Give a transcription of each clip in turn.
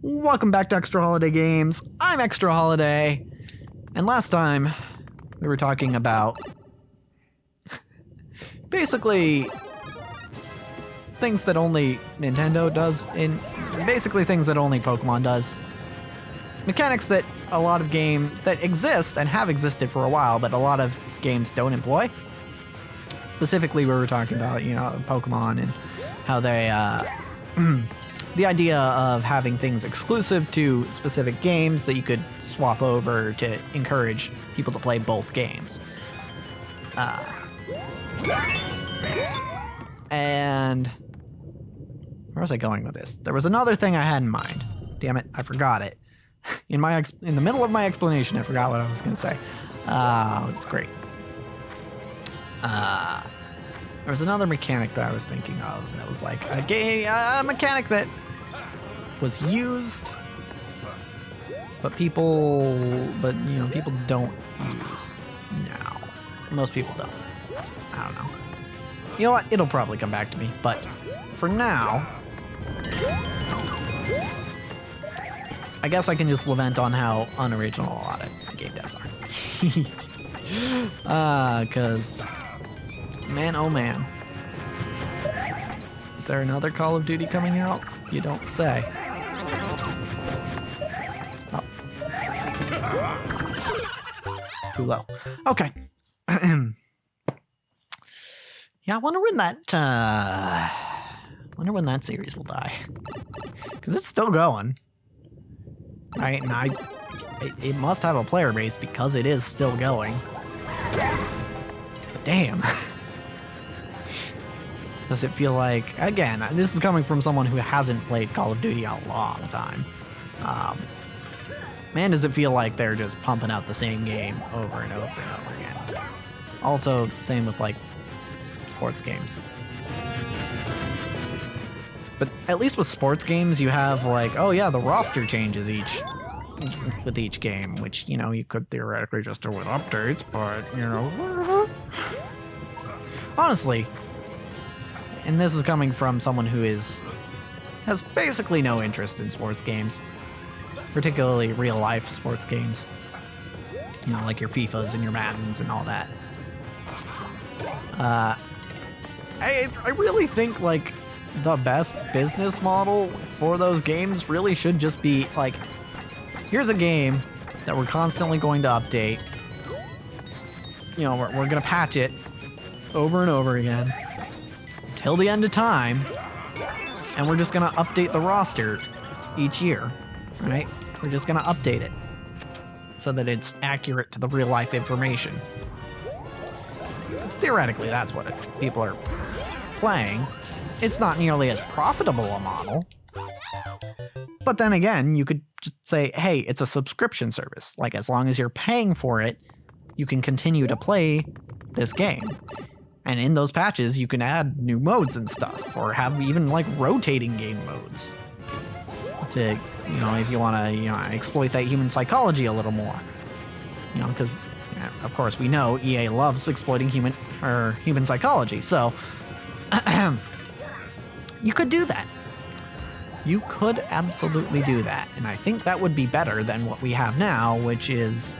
Welcome back to Extra Holiday Games. I'm Extra Holiday, and last time we were talking about basically things that only Nintendo does, in basically things that only Pokemon does. Mechanics that a lot of games that exist and have existed for a while, but a lot of games don't employ. Specifically, we were talking about, Pokemon and how they, the idea of having things exclusive to specific games that you could swap over to encourage people to play both games. And where was I going with this? There was another thing I had in mind. Damn it, I forgot it. In the middle of my explanation, I forgot what I was going to say. It's great. There was another mechanic that I was thinking of that was like a mechanic that was used, but people don't use now. Most people don't. I don't know. You know what? It'll probably come back to me, but for now, I guess I can just lament on how unoriginal a lot of game devs are. Because, man, oh man. Is there another Call of Duty coming out? You don't say. Stop. Too low. Okay. Yeah, I wonder when that series will die. Because it's still going. Right, and it must have a player base because it is still going. But damn. Does it feel like, again, this is coming from someone who hasn't played Call of Duty in a long time. Man, does it feel like they're just pumping out the same game over and over and over again. Also, same with like sports games. But at least with sports games, you have like, oh yeah, the roster changes with each game, which, you could theoretically just do with updates, but, honestly, and this is coming from someone who has basically no interest in sports games, particularly real-life sports games, like your FIFAs and your Maddens and all that. I really think, like, the best business model for those games really should just be like, here's a game that we're constantly going to update. We're going to patch it over and over again till the end of time, and we're just going to update the roster each year, right? We're just going to update it so that it's accurate to the real life information. Because theoretically, that's what people are playing. It's not nearly as profitable a model. But then again, you could just say, hey, it's a subscription service. Like, as long as you're paying for it, you can continue to play this game. And in those patches, you can add new modes and stuff, or have even, like, rotating game modes to, if you want to, exploit that human psychology a little more. Because, of course, we know EA loves exploiting human psychology, so you could do that. You could absolutely do that. And I think that would be better than what we have now, which is,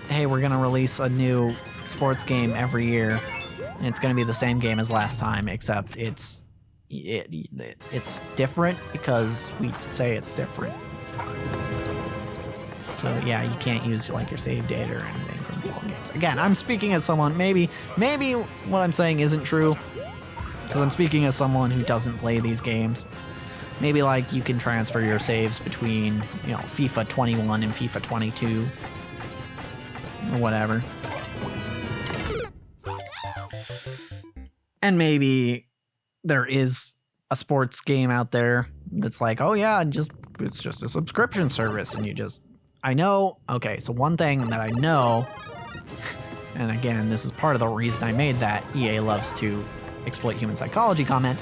hey, we're going to release a new sports game every year, and it's going to be the same game as last time, except it's different because we say it's different. So yeah, you can't use like your save data or anything from the old games. Again, I'm speaking as someone, maybe what I'm saying isn't true, because I'm speaking as someone who doesn't play these games. Maybe like you can transfer your saves between, FIFA 21 and FIFA 22 or whatever. And maybe there is a sports game out there that's like, oh yeah, it's just a subscription service, and I know, okay, so one thing that I know, and again, this is part of the reason I made that EA loves to exploit human psychology comment.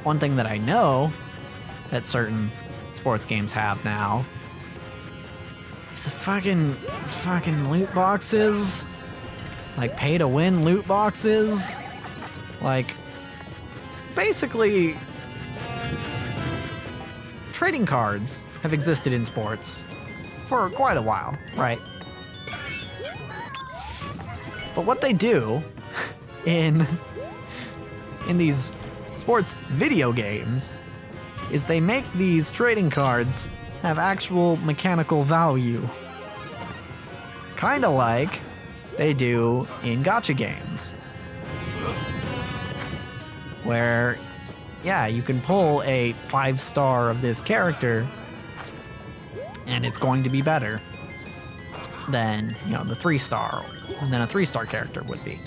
One thing that I know that certain sports games have now is the fucking loot boxes. Like pay to win loot boxes. Like basically trading cards have existed in sports for quite a while, right? But what they do in these sports video games is they make these trading cards have actual mechanical value. Kinda like they do in gacha games. Where, yeah, you can pull a 5-star of this character and it's going to be better than, you know, the 3-star, than a 3-star character would be.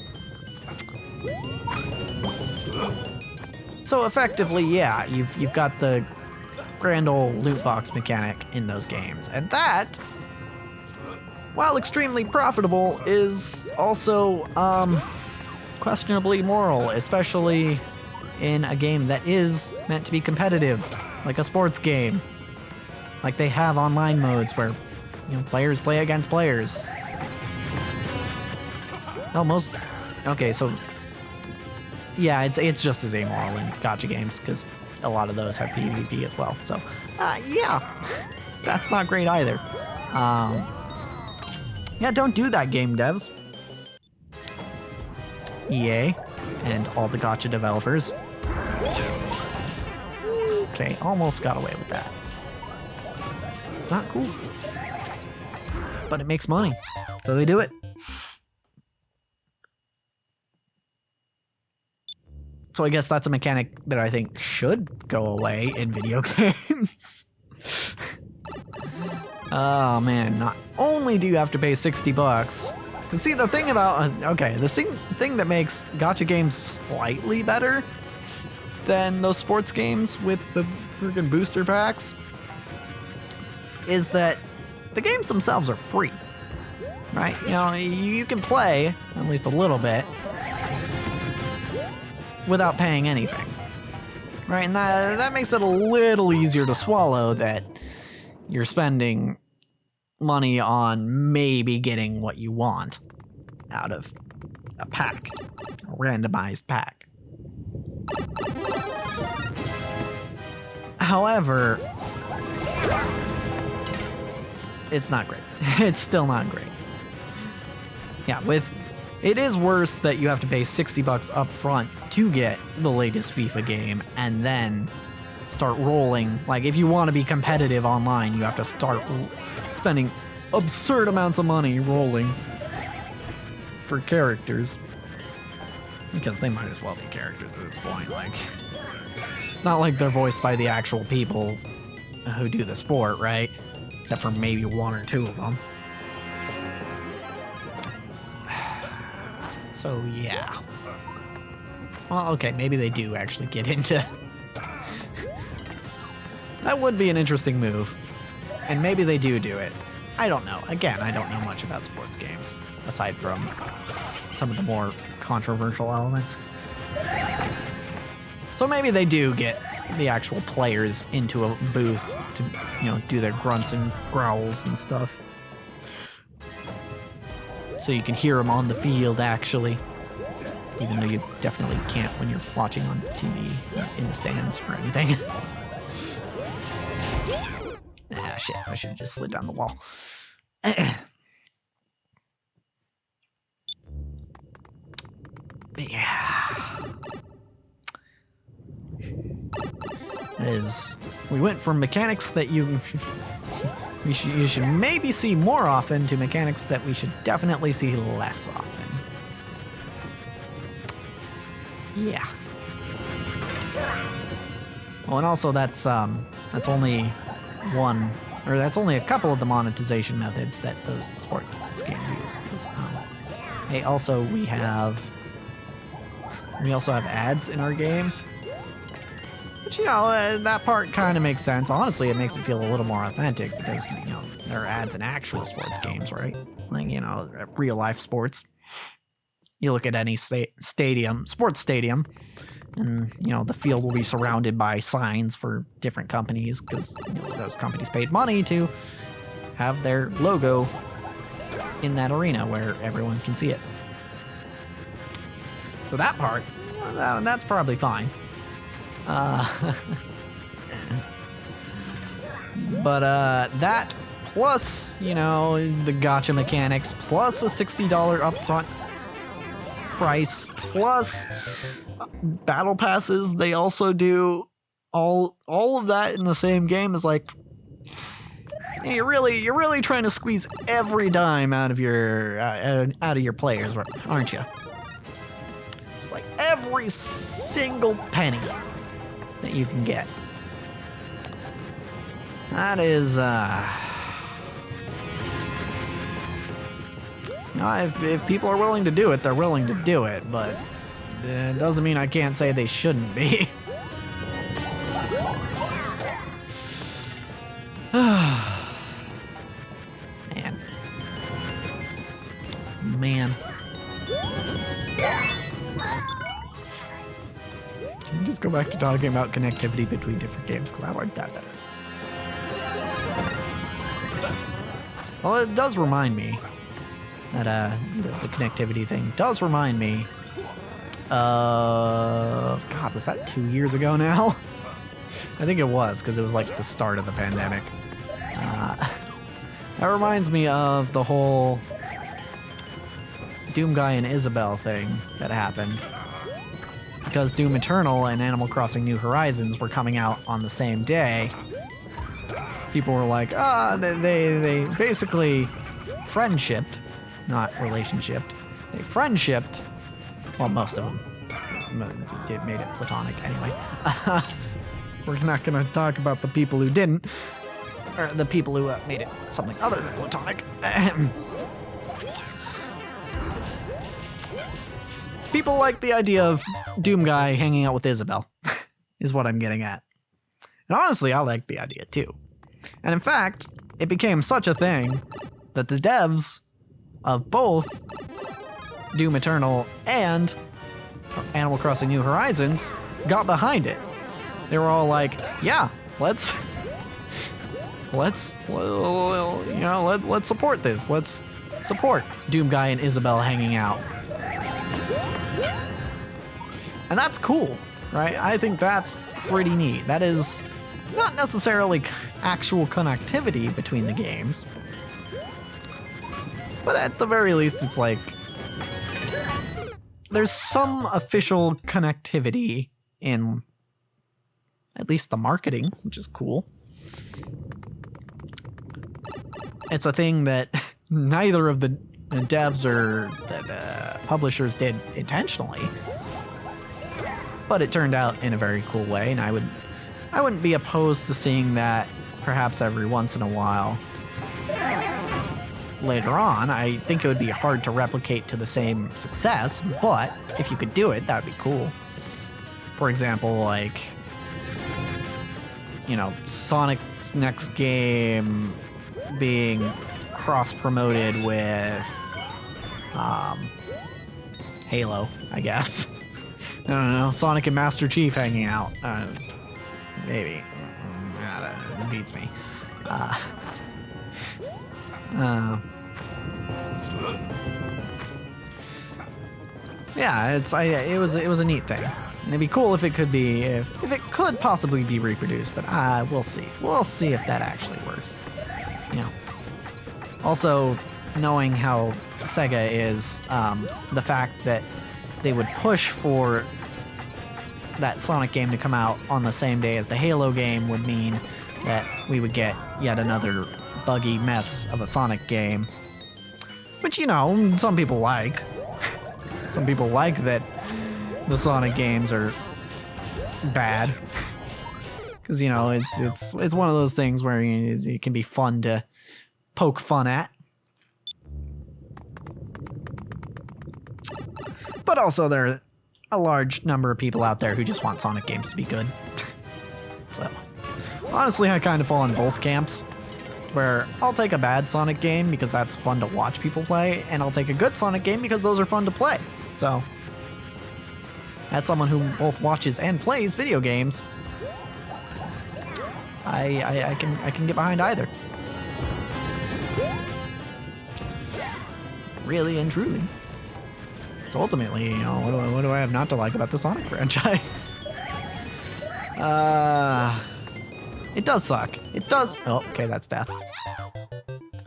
So effectively, yeah, you've got the grand old loot box mechanic in those games. And that, while extremely profitable, is also questionably moral, especially in a game that is meant to be competitive, like a sports game. Like they have online modes where, you know, players play against players. Oh, okay, so yeah, it's just as amoral in gacha games because a lot of those have PvP as well. So, yeah, that's not great either. Yeah, don't do that, game devs. EA and all the gacha developers. Okay, almost got away with that. It's not cool. But it makes money, so they do it. So I guess that's a mechanic that I think should go away in video games. Oh man, not only do you have to pay $60, and see the thing about, okay, the thing that makes gacha games slightly better than those sports games with the freaking booster packs is that the games themselves are free, right? You know, you can play, at least a little bit, without paying anything, right? And that makes it a little easier to swallow that you're spending money on maybe getting what you want out of a pack, a randomized pack. However, it's not great. It's still not great. Yeah, it is worse that you have to pay $60 up front to get the latest FIFA game and then start rolling. Like, if you want to be competitive online, you have to start spending absurd amounts of money rolling for characters. Because they might as well be characters at this point. Like, it's not like they're voiced by the actual people who do the sport, right? Except for maybe one or two of them. So, yeah. Well, okay, maybe they do actually get into... That would be an interesting move. And maybe they do it. I don't know. Again, I don't know much about sports games, aside from some of the more controversial elements. So maybe they do get the actual players into a booth to, you know, do their grunts and growls and stuff. So you can hear them on the field, actually. Even though you definitely can't when you're watching on TV in the stands or anything. Ah, shit. I should have just slid down the wall. Yeah. It is. We went from mechanics that you should maybe see more often to mechanics that we should definitely see less often. Yeah. Oh, and also that's only one, or that's only a couple of the monetization methods that those sports games use. Hey, also we also have ads in our game. Which, you know, that part kind of makes sense. Honestly, it makes it feel a little more authentic because, you know, there are ads in actual sports games, right? Like, you know, real life sports. You look at any sports stadium, and, you know, the field will be surrounded by signs for different companies because, you know, those companies paid money to have their logo in that arena where everyone can see it. So that part, that's probably fine. But that plus, you know, the gacha mechanics, plus a $60 upfront price, plus battle passes, they also do all of that in the same game is like, you're really trying to squeeze every dime out of your players, aren't you? It's like every single penny that you can get. That is, you know, if people are willing to do it, they're willing to do it, but it doesn't mean I can't say they shouldn't be. Man. Can we just go back to talking about connectivity between different games, because I like that better. Well, it does remind me that the connectivity thing does remind me of, God, was that 2 years ago now? I think it was, because it was like the start of the pandemic. That reminds me of the whole Doomguy and Isabel thing that happened. Because Doom Eternal and Animal Crossing New Horizons were coming out on the same day, people were like, they basically friendshipped, not relationshiped. They friendshipped. Well, most of them made it platonic anyway. We're not going to talk about the people who didn't, or the people who made it something other than platonic. People like the idea of Doomguy hanging out with Isabel, is what I'm getting at. And honestly, I like the idea too. And in fact, it became such a thing that the devs of both Doom Eternal and Animal Crossing New Horizons got behind it. They were all like, yeah, let's support this. Let's support Doomguy and Isabel hanging out. And that's cool, right? I think that's pretty neat. That is not necessarily actual connectivity between the games, but at the very least, it's like there's some official connectivity in at least the marketing, which is cool. It's a thing that neither of the devs or the publishers did intentionally, but it turned out in a very cool way, and I wouldn't be opposed to seeing that perhaps every once in a while. Later on, I think it would be hard to replicate to the same success, but if you could do it, that would be cool. For example, like, you know, Sonic's next game being cross-promoted with Halo, I guess. I don't know, Sonic and Master Chief hanging out. Maybe. It beats me. Yeah, it was a neat thing. And it'd be cool if it could be, if it could possibly be reproduced, but we'll see. We'll see if that actually works. You know. Also, knowing how Sega is, the fact that they would push for that Sonic game to come out on the same day as the Halo game would mean that we would get yet another buggy mess of a Sonic game. Which, you know, some people like. Some people like that the Sonic games are bad. Because, you know, it's one of those things where it can be fun to poke fun at. But also there are a large number of people out there who just want Sonic games to be good. So, honestly, I kind of fall in both camps, where I'll take a bad Sonic game because that's fun to watch people play, and I'll take a good Sonic game because those are fun to play. So, as someone who both watches and plays video games, I can get behind either. Really and truly. So ultimately, you know, what do I have not to like about the Sonic franchise? It does suck. It does. Oh, okay, that's death.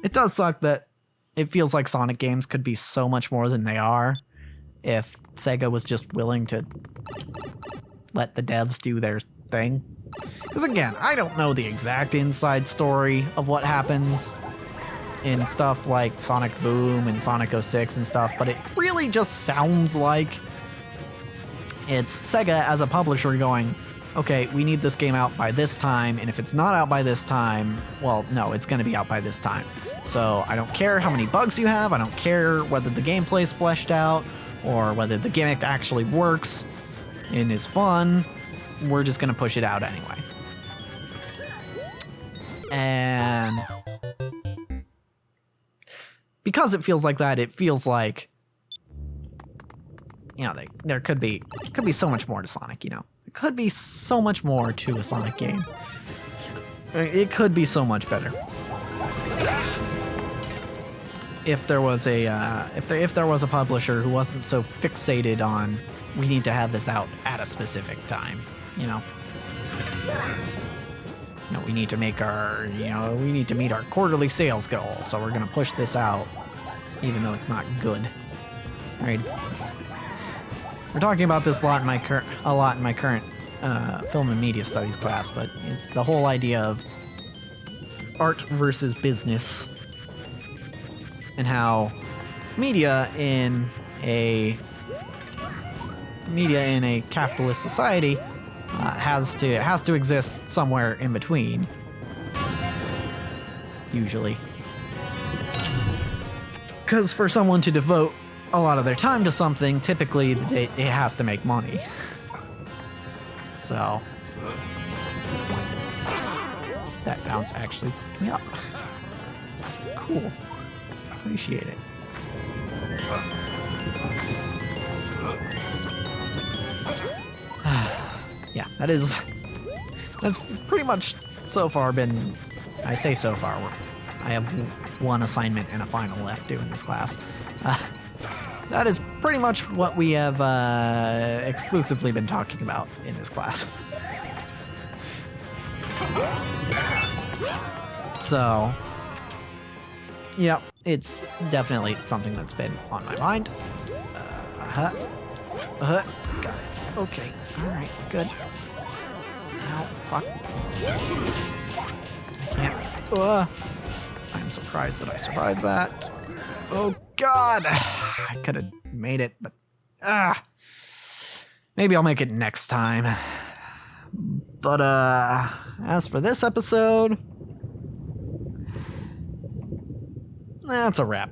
It does suck that it feels like Sonic games could be so much more than they are if Sega was just willing to let the devs do their thing. Because again, I don't know the exact inside story of what happens in stuff like Sonic Boom and Sonic 06 and stuff, but it really just sounds like it's Sega as a publisher going, okay, we need this game out by this time, and if it's not out by this time, well, no, it's going to be out by this time. So I don't care how many bugs you have, I don't care whether the gameplay's fleshed out, or whether the gimmick actually works and is fun, we're just going to push it out anyway. And because it feels like that, it feels like, you know, there could be so much more to Sonic, you know. It could be so much more to a Sonic game. It could be so much better. If there was a if there was a publisher who wasn't so fixated on we need to have this out at a specific time, you know. You know, we need to make our, you know, we need to meet our quarterly sales goal, so we're gonna push this out, even though it's not good. All right, we're talking about this a lot in my current film and media studies class, but it's the whole idea of art versus business, and how media in a capitalist society has to exist somewhere in between, usually. Because for someone to devote a lot of their time to something, typically it has to make money. So that bounce actually picked me up. Cool. Appreciate it. Yeah, that's pretty much so far been, I say so far, I have one assignment and a final left due in this class. That is pretty much what we have exclusively been talking about in this class. So, yeah, it's definitely something that's been on my mind. Got it. Okay, alright, good. Ow, fuck. I can't. I'm surprised that I survived that. Oh god! I could have made it, but maybe I'll make it next time. But as for this episode, that's a wrap.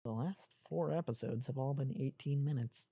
The last 4 episodes have all been 18 minutes.